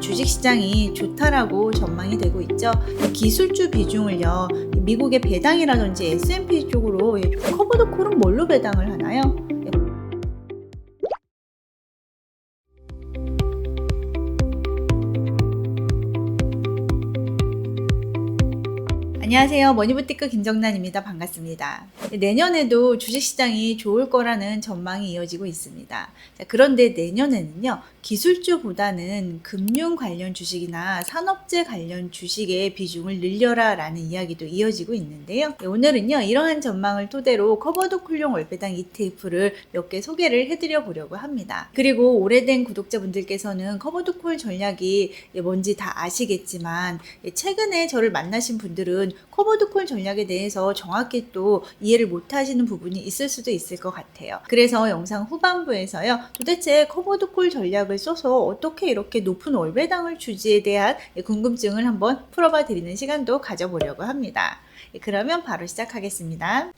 주식시장이 좋다라고 전망이 되고 있죠. 기술주 비중을요, 미국의 배당이라든지 S&P 쪽으로 커버드 콜은 뭘로 배당을 하나요? 안녕하세요. 머니부티크 김정란입니다. 반갑습니다. 내년에도 주식시장이 좋을 거라는 전망이 이어지고 있습니다. 그런데 내년에는요, 기술주보다는 금융 관련 주식이나 산업재 관련 주식의 비중을 늘려라 라는 이야기도 이어지고 있는데요. 오늘은요, 이러한 전망을 토대로 커버드 콜용 월배당 ETF를 몇 개 소개를 해드려 보려고 합니다. 그리고 오래된 구독자분들께서는 커버드 콜 전략이 뭔지 다 아시겠지만, 최근에 저를 만나신 분들은 커버드 콜 전략에 대해서 정확히 또 이해를 못 하시는 부분이 있을 수도 있을 것 같아요. 그래서 영상 후반부에서요, 도대체 커버드 콜 전략을 써서 어떻게 이렇게 높은 월배당을 주지에 대한 궁금증을 한번 풀어봐 드리는 시간도 가져보려고 합니다. 그러면 바로 시작하겠습니다.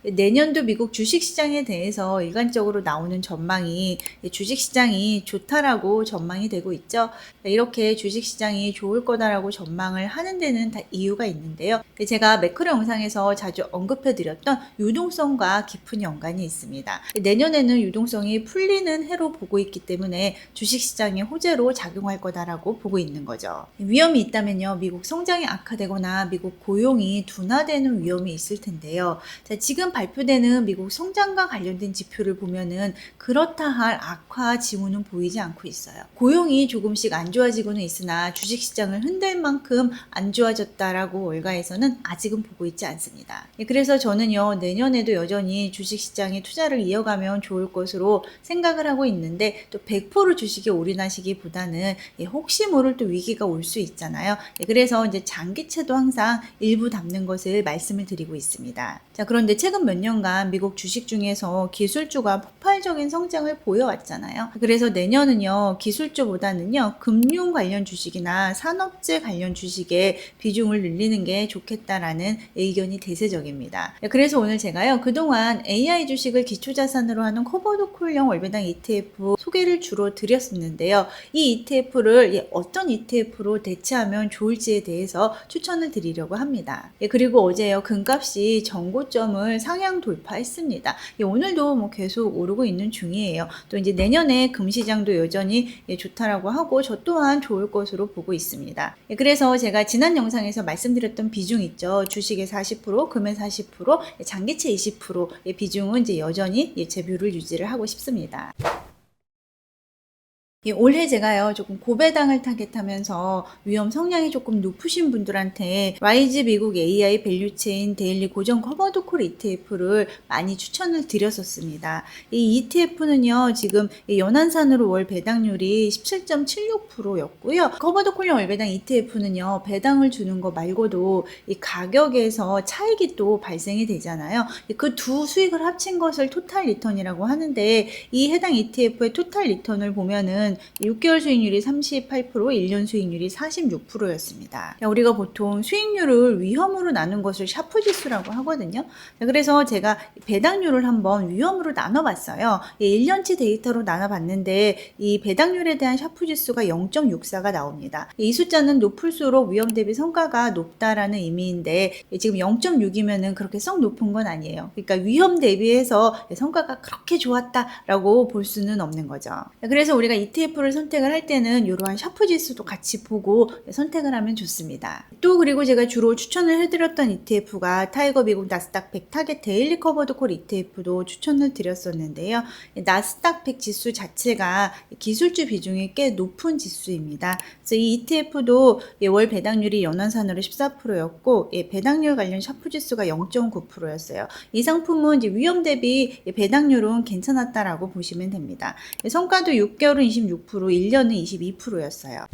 내년도 미국 주식시장에 대해서 일관적으로 나오는 전망이 주식시장이 좋다라고 전망이 되고 있죠. 이렇게 주식시장이 좋을 거다라고 전망을 하는 데는 다 이유가 있는데요. 제가 매크로 영상에서 자주 언급해드렸던 유동성과 깊은 연관이 있습니다. 내년에는 유동성이 풀리는 해로 보고 있기 때문에 주식시장의 호재로 작용할 거다라고 보고 있는 거죠. 위험이 있다면요, 미국 성장이 악화되거나 미국 고용이 둔화되는 위험이 있을 텐데요. 자, 지금 발표되는 미국 성장과 관련된 지표를 보면은 그렇다 할 악화 징후는 보이지 않고 있어요. 고용이 조금씩 안 좋아지고는 있으나 주식시장을 흔들 만큼 안 좋아졌다라고 월가에서는 아직은 보고 있지 않습니다. 그래서 저는요, 내년에도 여전히 주식시장에 투자를 이어가면 좋을 것으로 생각을 하고 있는데, 또 100% 주식에 올인하시기보다는 혹시 모를 또 위기가 올 수 있잖아요. 그래서 이제 장기채도 항상 일부 담는 것을 말씀을 드리고 있습니다. 자, 그런데 최근 몇 년간 미국 주식 중에서 기술주가 폭발적인 성장을 보여왔잖아요. 그래서 내년은요, 기술주보다는요, 금융 관련 주식이나 산업재 관련 주식의 비중을 늘리는 게 좋겠다라는 의견이 대세적입니다. 그래서 오늘 제가요, 그동안 AI 주식을 기초자산으로 하는 커버드 콜용 월배당 ETF 소개를 주로 드렸었는데요. 이 ETF를 어떤 ETF로 대체하면 좋을지에 대해서 추천을 드리려고 합니다. 그리고 어제요, 금값이 전고점을 상향 돌파했습니다. 오늘도 뭐 계속 오르고 있는 중이에요. 또 이제 내년에 금시장도 여전히 좋다라고 하고 저 또한 좋을 것으로 보고 있습니다. 그래서 제가 지난 영상에서 말씀드렸던 비중 있죠. 주식의 40%, 금의 40%, 장기채 20%의 비중은 이제 여전히 제 뷰를 유지를 하고 싶습니다. 올해 제가요, 조금 고배당을 타겟하면서 위험 성향이 조금 높으신 분들한테 라이즈 미국 AI 밸류체인 데일리 고정 커버드 콜 ETF를 많이 추천을 드렸었습니다. 이 ETF는요, 지금 연한산으로 월 배당률이 17.76%였고요. 커버드 콜용 월 배당 ETF는요, 배당을 주는 거 말고도 이 가격에서 차익이 또 발생이 되잖아요. 그 두 수익을 합친 것을 토탈 리턴이라고 하는데, 이 해당 ETF의 토탈 리턴을 보면은 6개월 수익률이 38%, 1년 수익률이 46%였습니다. 우리가 보통 수익률을 위험으로 나눈 것을 샤프 지수라고 하거든요. 그래서 제가 배당률을 한번 위험으로 나눠봤어요. 1년치 데이터로 나눠봤는데 이 배당률에 대한 샤프 지수가 0.64가 나옵니다. 이 숫자는 높을수록 위험 대비 성과가 높다라는 의미인데, 지금 0.6이면은 그렇게 썩 높은 건 아니에요. 그러니까 위험 대비해서 성과가 그렇게 좋았다라고 볼 수는 없는 거죠. 그래서 우리가 ETF를 선택을 할 때는 이러한 샤프 지수도 같이 보고 선택을 하면 좋습니다. 또 그리고 제가 주로 추천을 해드렸던 ETF가 타이거 미국 나스닥 100 타겟 데일리 커버드 콜 ETF도 추천을 드렸었는데요. 나스닥 100 지수 자체가 기술주 비중이 꽤 높은 지수입니다. 그래서 이 ETF도 월 배당률이 연한산으로 14%였고 배당률 관련 샤프 지수가 0.9%였어요. 이 상품은 이제 위험 대비 배당률은 괜찮았다라고 보시면 됩니다. 성과도 6개월은 26%, 1년은 22%였어요.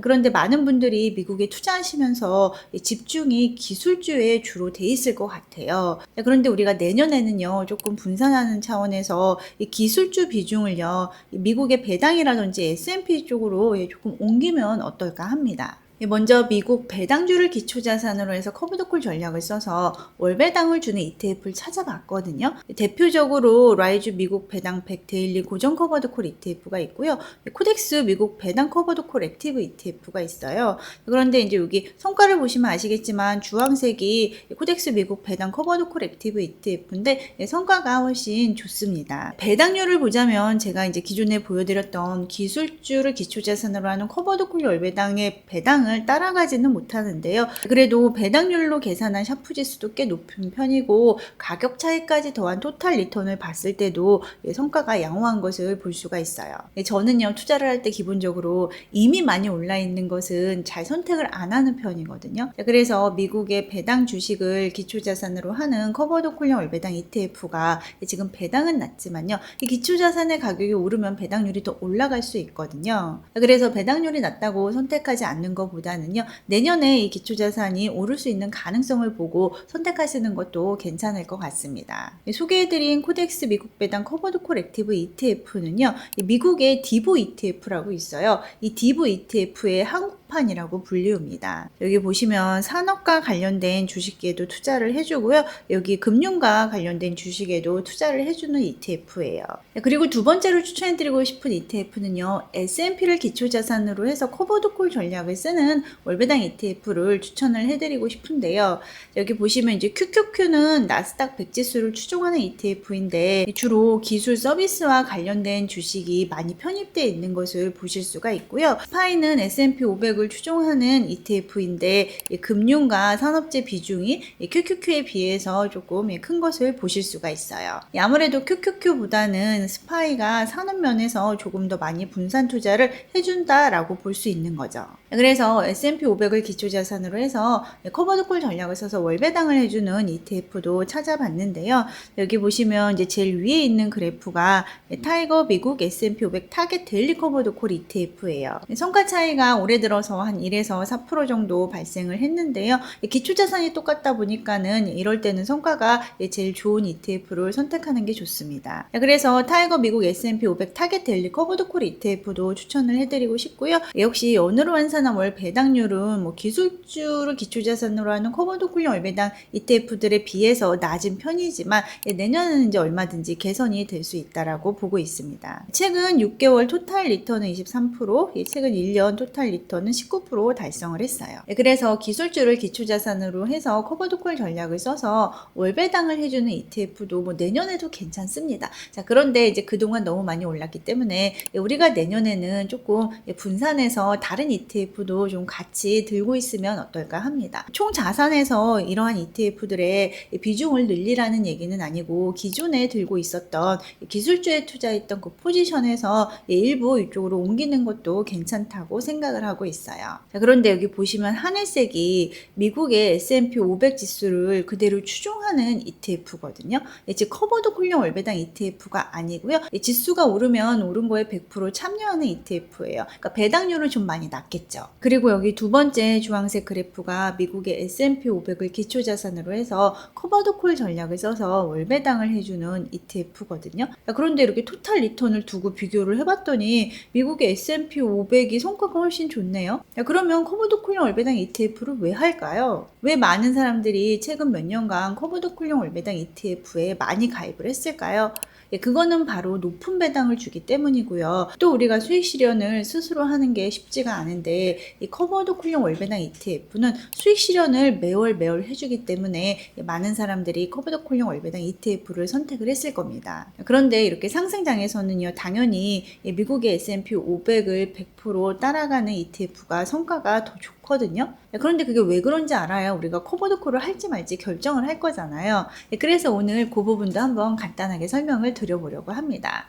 그런데 많은 분들이 미국에 투자하시면서 집중이 기술주에 주로 돼 있을 것 같아요. 그런데 우리가 내년에는요, 조금 분산하는 차원에서 이 기술주 비중을요, 미국의 배당이라든지 S&P 쪽으로 조금 옮기면 어떨까 합니다. 먼저 미국 배당주를 기초자산으로 해서 커버드콜 전략을 써서 월배당을 주는 ETF를 찾아봤거든요. 대표적으로 라이즈 미국 배당 100 데일리 고정 커버드콜 ETF가 있고요. 코덱스 미국 배당 커버드콜 액티브 ETF가 있어요. 그런데 이제 여기 성과를 보시면 아시겠지만 주황색이 코덱스 미국 배당 커버드콜 액티브 ETF인데 성과가 훨씬 좋습니다. 배당률을 보자면 제가 이제 기존에 보여드렸던 기술주를 기초자산으로 하는 커버드콜 월배당의 배당을 따라가지는 못하는데요. 그래도 배당률로 계산한 샤프 지수도 꽤 높은 편이고 가격 차이까지 더한 토탈 리턴을 봤을 때도 성과가 양호한 것을 볼 수가 있어요. 저는요, 투자를 할 때 기본적으로 이미 많이 올라 있는 것은 잘 선택을 안 하는 편이거든요. 그래서 미국의 배당 주식을 기초자산으로 하는 커버드콜형 월배당 ETF가 지금 배당은 낮지만요, 이 기초자산의 가격이 오르면 배당률이 더 올라갈 수 있거든요. 그래서 배당률이 낮다고 선택하지 않는 것보다는요, 내년에 이 기초자산이 오를 수 있는 가능성을 보고 선택하시는 것도 괜찮을 것 같습니다. 소개해드린 코덱스 미국 배당 커버드콜 액티브 ETF는요, 미국의 디보 ETF라고 있어요. 이 디보 ETF의 한국판이라고 불리웁니다. 여기 보시면 산업과 관련된 주식에도 투자를 해주고요. 여기 금융과 관련된 주식에도 투자를 해주는 ETF예요. 그리고 두 번째로 추천해드리고 싶은 ETF는요, S&P를 기초자산으로 해서 커버드콜 전략을 쓰는 월배당 ETF를 추천을 해드리고 싶은데요. 여기 보시면 이제 QQQ는 나스닥 100 지수를 추종하는 ETF인데 주로 기술 서비스와 관련된 주식이 많이 편입되어 있는 것을 보실 수가 있고요. 스파이는 S&P 500을 추종하는 ETF인데 금융과 산업재 비중이 QQQ에 비해서 조금 큰 것을 보실 수가 있어요. 아무래도 QQQ보다는 스파이가 산업 면에서 조금 더 많이 분산 투자를 해준다라고 볼 수 있는 거죠. 그래서 S&P 500을 기초자산으로 해서 커버드콜 전략을 써서 월배당을 해주는 ETF도 찾아봤는데요. 여기 보시면 이제 제일 위에 있는 그래프가 타이거 미국 S&P 500 타겟 데일리 커버드콜 ETF예요. 성과 차이가 올해 들어서 한 1에서 4% 정도 발생을 했는데요. 기초자산이 똑같다 보니까는 이럴 때는 성과가 제일 좋은 ETF를 선택하는 게 좋습니다. 그래서 타이거 미국 S&P 500 타겟 데일리 커버드콜 ETF도 추천을 해드리고 싶고요. 역시 연으로 환산한 월 배당률은 뭐 기술주를 기초자산으로 하는 커버드콜형 월배당 ETF들에 비해서 낮은 편이지만 내년에는 이제 얼마든지 개선이 될 수 있다라고 보고 있습니다. 최근 6개월 토탈 리턴은 23%, 최근 1년 토탈 리턴은 19% 달성을 했어요. 그래서 기술주를 기초자산으로 해서 커버드콜 전략을 써서 월배당을 해주는 ETF도 뭐 내년에도 괜찮습니다. 자, 그런데 이제 그동안 너무 많이 올랐기 때문에 우리가 내년에는 조금 분산해서 다른 ETF도 좀 같이 들고 있으면 어떨까 합니다. 총 자산에서 이러한 ETF들의 비중을 늘리라는 얘기는 아니고 기존에 들고 있었던 기술주에 투자했던 그 포지션에서 일부 이쪽으로 옮기는 것도 괜찮다고 생각을 하고 있어요. 자, 그런데 여기 보시면 하늘색이 미국의 S&P 500 지수를 그대로 추종하는 ETF거든요. 즉 커버드콜형 월배당 ETF가 아니고요. 지수가 오르면 오른 거에 100% 참여하는 ETF예요. 그러니까 배당률은 좀 많이 낮겠죠. 그리고 여기 두 번째 주황색 그래프가 미국의 S&P 500을 기초자산으로 해서 커버드콜 전략을 써서 월배당을 해주는 ETF거든요. 그런데 이렇게 토탈 리턴을 두고 비교를 해봤더니 미국의 S&P 500이 성과가 훨씬 좋네요. 그러면 커버드콜형 월배당 ETF를 왜 할까요? 왜 많은 사람들이 최근 몇 년간 커버드콜형 월배당 ETF에 많이 가입을 했을까요? 그거는 바로 높은 배당을 주기 때문이고요. 또 우리가 수익 실현을 스스로 하는 게 쉽지가 않은데 이 커버드콜형 월배당 ETF는 수익 실현을 매월 해주기 때문에 많은 사람들이 커버드콜형 월배당 ETF를 선택을 했을 겁니다. 그런데 이렇게 상승장에서는요, 당연히 미국의 S&P 500을 100% 따라가는 ETF가 성과가 더 좋거든요. 그런데 그게 왜 그런지 알아야 우리가 커버드콜을 할지 말지 결정을 할 거잖아요. 그래서 오늘 그 부분도 한번 간단하게 설명을 드려보려고 합니다.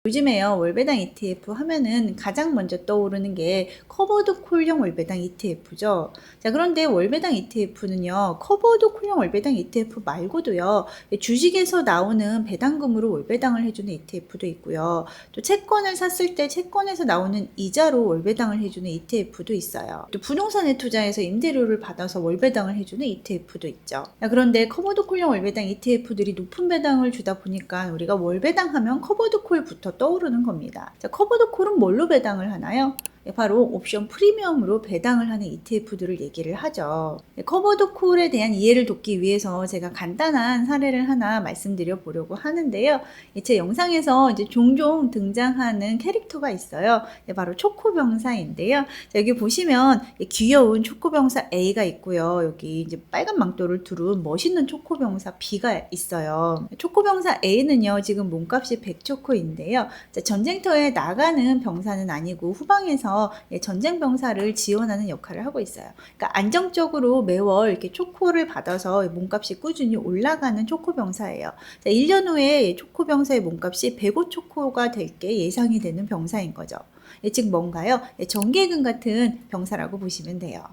요즘에요, 월배당 ETF 하면은 가장 먼저 떠오르는 게 커버드콜형 월배당 ETF죠. 자, 그런데 월배당 ETF는요, 커버드콜형 월배당 ETF 말고도요, 주식에서 나오는 배당금으로 월배당을 해주는 ETF도 있고요. 또 채권을 샀을 때 채권에서 나오는 이자로 월배당을 해주는 ETF도 있어요. 또 부동산에 투자해서 임대료를 받아서 월배당을 해주는 ETF도 있죠. 자, 그런데 커버드콜형 월배당 ETF들이 높은 배당을 주다 보니까 우리가 월배당 하면 커버드콜부터 떠오르는 겁니다. 자, 커버드콜은 뭘로 배당을 하나요? 바로 옵션 프리미엄으로 배당을 하는 ETF들을 얘기를 하죠. 커버드 콜에 대한 이해를 돕기 위해서 제가 간단한 사례를 하나 말씀드려 보려고 하는데요. 제 영상에서 이제 종종 등장하는 캐릭터가 있어요. 바로 초코병사인데요. 여기 보시면 귀여운 초코병사 A가 있고요. 여기 이제 빨간 망토를 두른 멋있는 초코병사 B가 있어요. 초코병사 A는요, 지금 몸값이 100초코인데요. 전쟁터에 나가는 병사는 아니고 후방에서 전쟁 병사를 지원하는 역할을 하고 있어요. 그러니까 안정적으로 매월 이렇게 초코를 받아서 몸값이 꾸준히 올라가는 초코병사예요. 1년 후에 초코병사의 몸값이 105초코가 될 게 예상이 되는 병사인 거죠. 즉 뭔가요? 정계금 같은 병사라고 보시면 돼요.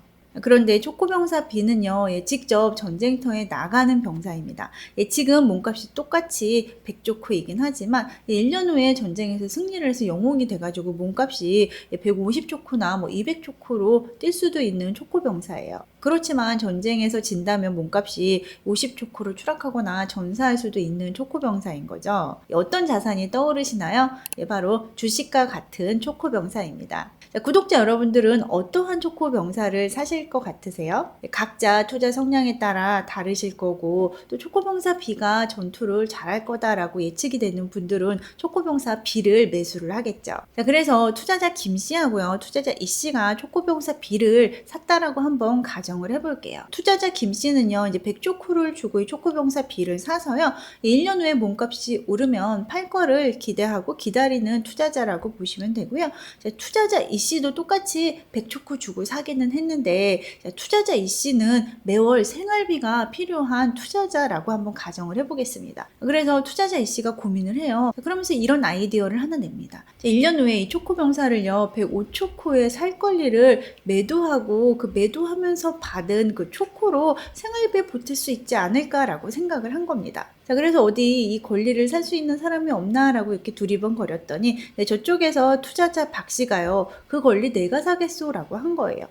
그런데 초코병사 B는요, 직접 전쟁터에 나가는 병사입니다. 지금 몸값이 똑같이 100초코이긴 하지만 1년 후에 전쟁에서 승리를 해서 영웅이 돼가지고 몸값이 150초코나 200초코로 뛸 수도 있는 초코병사예요. 그렇지만 전쟁에서 진다면 몸값이 50초코로 추락하거나 전사할 수도 있는 초코병사인 거죠. 어떤 자산이 떠오르시나요? 바로 주식과 같은 초코병사입니다. 구독자 여러분들은 어떠한 초코병사를 사실 것 같으세요? 각자 투자 성향에 따라 다르실 거고, 또 초코병사 B가 전투를 잘할 거다라고 예측이 되는 분들은 초코병사 B를 매수를 하겠죠. 그래서 투자자 김씨하고요, 투자자 이씨가 초코병사 B를 샀다라고 한번 가정을 해볼게요. 투자자 김씨는요, 이제 100초코를 주고 이 초코병사 B를 사서요, 1년 후에 몸값이 오르면 팔 거를 기대하고 기다리는 투자자라고 보시면 되고요. 투자자 이씨도 똑같이 100초코 주고 사기는 했는데, 투자자 이씨는 매월 생활비가 필요한 투자자라고 한번 가정을 해보겠습니다. 그래서 투자자 이씨가 고민을 해요. 그러면서 이런 아이디어를 하나 냅니다. 1년 후에 이 초코병사를요, 105초코에 살 권리를 매도하고 그 매도하면서 받은 그 초코로 생활비에 보탤 수 있지 않을까라고 생각을 한 겁니다. 그래서 어디 이 권리를 살 수 있는 사람이 없나라고 이렇게 두리번거렸더니 저쪽에서 투자자 박 씨가요, 그 권리 내가 사겠소라고 한 거예요.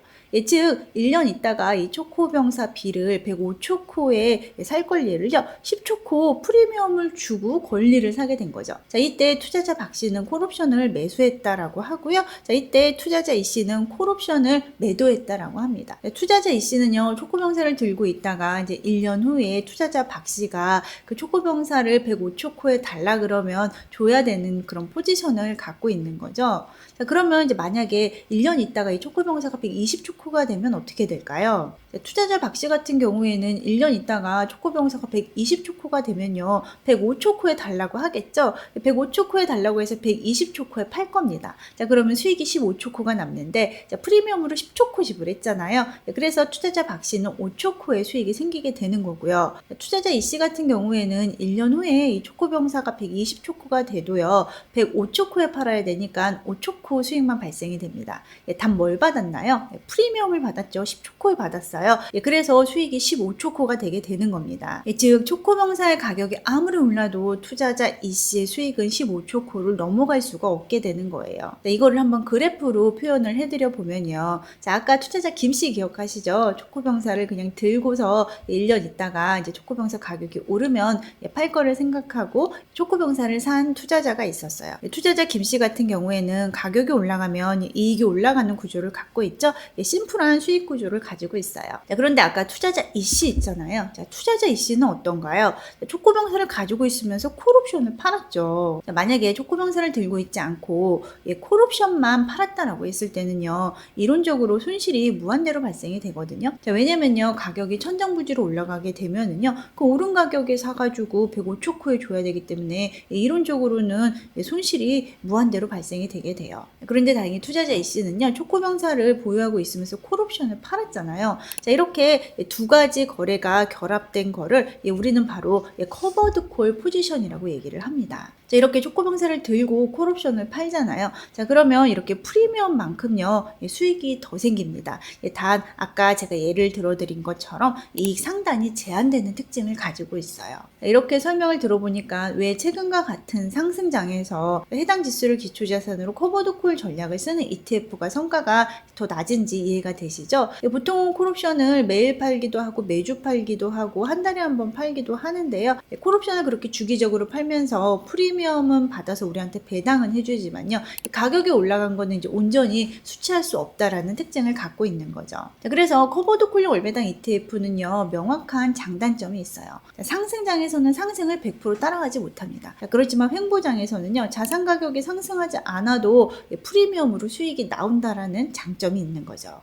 즉 1년 있다가 이 초코병사 B를 105초코에 살 권리를요, 10초코 프리미엄을 주고 권리를 사게 된 거죠. 이때 투자자 박 씨는 콜옵션을 매수했다라고 하고요. 이때 투자자 이 씨는 콜옵션을 매도했다라고 합니다. 투자자 이 씨는요, 초코병사를 들고 있다가 이제 1년 후에 투자자 박 씨가 그 초코병사를 105초코에 달라 그러면 줘야 되는 그런 포지션을 갖고 있는 거죠. 그러면 이제 만약에 1년 있다가 이 초코병사가 120초코가 되면 어떻게 될까요? 투자자 박 씨 같은 경우에는 1년 있다가 초코병사가 120초코가 되면요, 105초코에 달라고 하겠죠. 105초코에 달라고 해서 120초코에 팔 겁니다. 그러면 수익이 15초코가 남는데, 프리미엄으로 10초코 지불했잖아요. 그래서 투자자 박 씨는 5초코의 수익이 생기게 되는 거고요. 투자자 이 씨 같은 경우에는 1년 후에 이 초코병사가 120초코가 돼도요, 105초코에 팔아야 되니까 5초코 수익만 발생이 됩니다. 단 뭘 받았나요? 프리미엄을 받았죠. 10초코에 받았어요. 그래서 수익이 15초코가 되게 되는 겁니다. 즉 초코병사의 가격이 아무리 올라도 투자자 이씨의 수익은 15초코를 넘어갈 수가 없게 되는 거예요. 이거를 한번 그래프로 표현을 해드려 보면요. 아까 투자자 김씨 기억하시죠? 초코병사를 그냥 들고서 1년 있다가 이제 초코병사 가격이 오르면 팔 거를 생각하고 초코병사를 산 투자자가 있었어요. 투자자 김씨 같은 경우에는 가격이 올라가면 이익이 올라가는 구조를 갖고 있죠. 심플한 수익 구조를 가지고 있어요. 그런데 아까 투자자 이씨 있잖아요. 투자자 이씨는 어떤가요? 초코병사를 가지고 있으면서 콜옵션을 팔았죠. 만약에 초코병사를 들고 있지 않고 콜옵션만 팔았다라고 했을 때는요, 이론적으로 손실이 무한대로 발생이 되거든요. 왜냐면요, 가격이 천정부지로 올라가게 되면은요, 그 오른 가격에 사가지고 105초코에 줘야 되기 때문에 이론적으로는 손실이 무한대로 발생이 되게 돼요. 그런데 다행히 투자자 이씨는요, 초코병사를 보유하고 있으면서 콜옵션을 팔았잖아요. 이렇게 두 가지 거래가 결합된 거를 우리는 바로 커버드 콜 포지션이라고 얘기를 합니다. 이렇게 초코병사를 들고 콜옵션을 팔잖아요. 그러면 이렇게 프리미엄만큼요, 수익이 더 생깁니다. 단 아까 제가 예를 들어드린 것처럼 이익 상단이 제한되는 특징을 가지고 있어요. 이렇게 설명을 들어보니까 왜 최근과 같은 상승장에서 해당 지수를 기초자산으로 커버드 콜 전략을 쓰는 ETF가 성과가 더 낮은지 이해가 되시죠? 보통 콜옵션을 매일 팔기도 하고 매주 팔기도 하고 한 달에 한 번 팔기도 하는데요. 콜옵션을 그렇게 주기적으로 팔면서 프리미엄 프리미엄은 받아서 우리한테 배당은 해주지만요. 가격이 올라간 거는 이제 온전히 수취할 수 없다라는 특징을 갖고 있는 거죠. 자, 그래서 커버드 콜링 월배당 ETF는요, 명확한 장단점이 있어요. 자, 상승장에서는 상승을 100% 따라가지 못합니다. 자, 그렇지만 횡보장에서는요, 자산 가격이 상승하지 않아도 프리미엄으로 수익이 나온다라는 장점이 있는 거죠.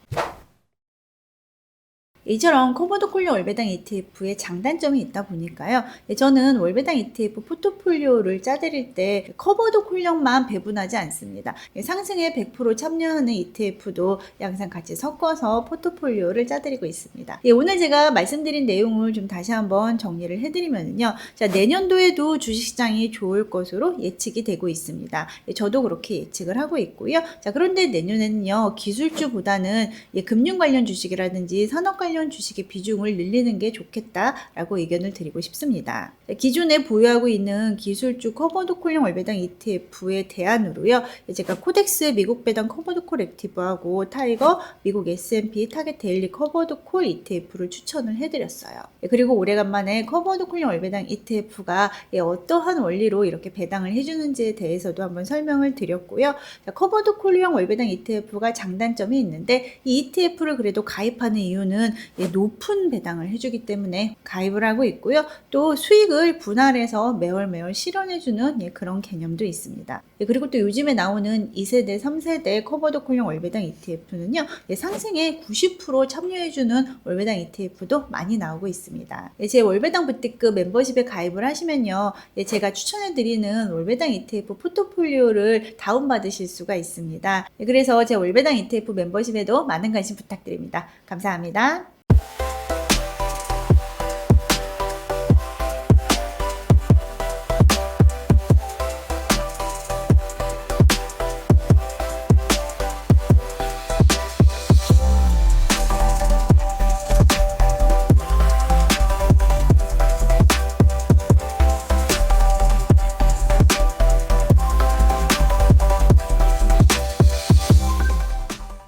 이처럼 커버드 콜링 월배당 ETF의 장단점이 있다 보니까요. 저는 월배당 ETF 포트폴리오를 짜드릴 때 커버드 콜링만 배분하지 않습니다. 상승에 100% 참여하는 ETF도 항상 같이 섞어서 포트폴리오를 짜드리고 있습니다. 오늘 제가 말씀드린 내용을 좀 다시 한번 정리를 해드리면요. 자, 내년도에도 주식시장이 좋을 것으로 예측이 되고 있습니다. 저도 그렇게 예측을 하고 있고요. 자, 그런데 내년에는요, 기술주보다는 금융 관련 주식이라든지 산업 관련 주식의 비중을 늘리는 게 좋겠다라고 의견을 드리고 싶습니다. 기존에 보유하고 있는 기술주 커버드 콜링 월배당 ETF의 대안으로요. 제가 코덱스 미국 배당 커버드 콜 액티브하고 타이거 미국 S&P 타겟 데일리 커버드 콜 ETF를 추천을 해드렸어요. 그리고 오래간만에 커버드 콜링 월배당 ETF가 어떠한 원리로 이렇게 배당을 해주는지에 대해서도 한번 설명을 드렸고요. 커버드 콜링 월배당 ETF가 장단점이 있는데 이 ETF를 그래도 가입하는 이유는 높은 배당을 해주기 때문에 가입을 하고 있고요. 또 수익을 분할해서 매월 실현해주는 그런 개념도 있습니다. 그리고 또 요즘에 나오는 2세대, 3세대 커버드 콜링 월배당 ETF는요. 상승에 90% 참여해주는 월배당 ETF도 많이 나오고 있습니다. 제 월배당 부티크 멤버십에 가입을 하시면요. 제가 추천해드리는 월배당 ETF 포트폴리오를 다운받으실 수가 있습니다. 그래서 제 월배당 ETF 멤버십에도 많은 관심 부탁드립니다. 감사합니다.